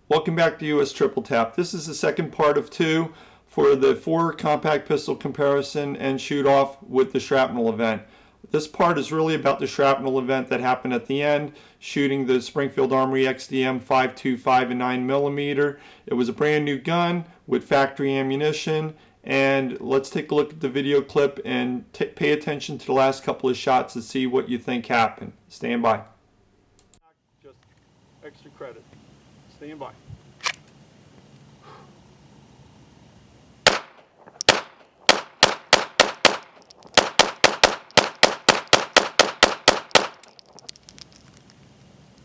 Welcome back to US Triple Tap. This is the second part of 2 for the 4 compact pistol comparison and shoot off with the shrapnel event. This part is really about the shrapnel event that happened at the end, shooting the Springfield Armory XDM 5.25 and 9mm. It was a brand new gun with factory ammunition, and let's take a look at the video clip and pay attention to the last couple of shots to see what you think happened. Stand by. Just extra credit. Stand by.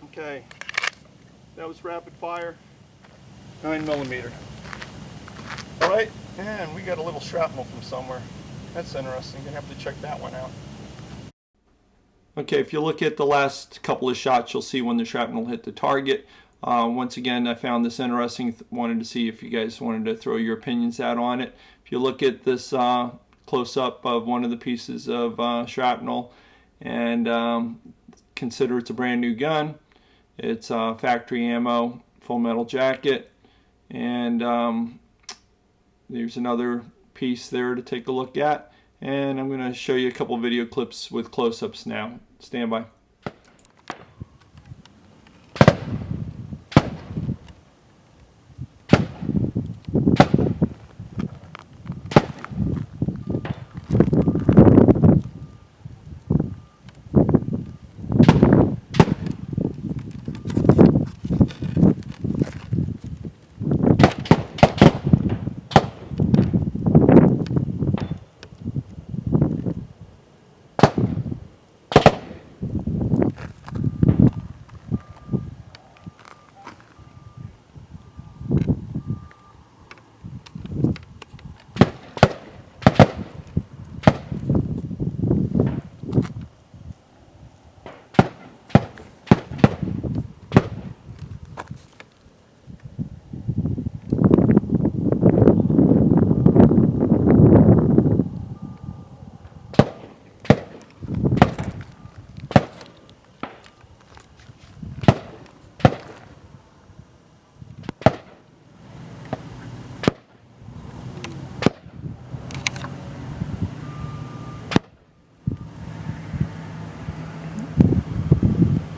Okay, that was rapid fire, 9mm. All right, and we got a little shrapnel from somewhere. That's interesting. Gonna have to check that one out. Okay, if you look at the last couple of shots, you'll see when the shrapnel hit the target. Once again, I found this interesting. Wanted to see if you guys wanted to throw your opinions out on it. If you look at this close-up of one of the pieces of shrapnel and consider it's a brand new gun. It's factory ammo, full metal jacket, and there's another piece there to take a look at. And I'm going to show you a couple video clips with close-ups now. Stand by.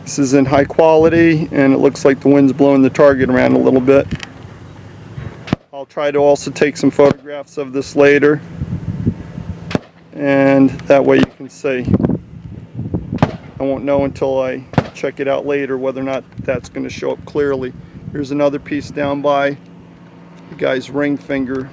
This is in high quality, and it looks like the wind's blowing the target around a little bit. I'll try to also take some photographs of this later, and that way you can see. I won't know until I check it out later whether or not that's going to show up clearly. Here's another piece down by the guy's ring finger.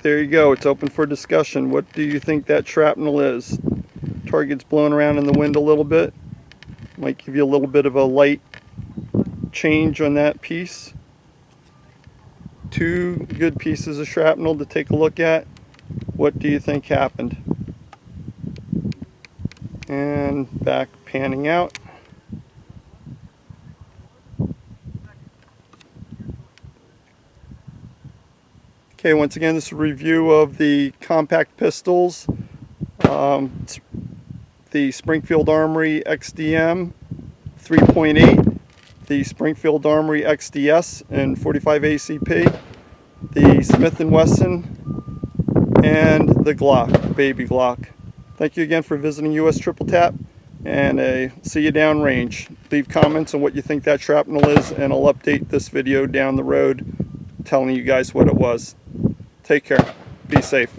There you go, it's open for discussion. What do you think that shrapnel is? Target's blowing around in the wind a little bit. Might give you a little bit of a light change on that piece. 2 good pieces of shrapnel to take a look at. What do you think happened? And back panning out. Okay, once again, this is a review of the compact pistols. The Springfield Armory XDM 3.8, the Springfield Armory XDS and 45 ACP, the Smith & Wesson, and the Glock, baby Glock. Thank you again for visiting US Triple Tap, and see you downrange. Leave comments on what you think that shrapnel is, and I'll update this video down the road telling you guys what it was. Take care. Be safe.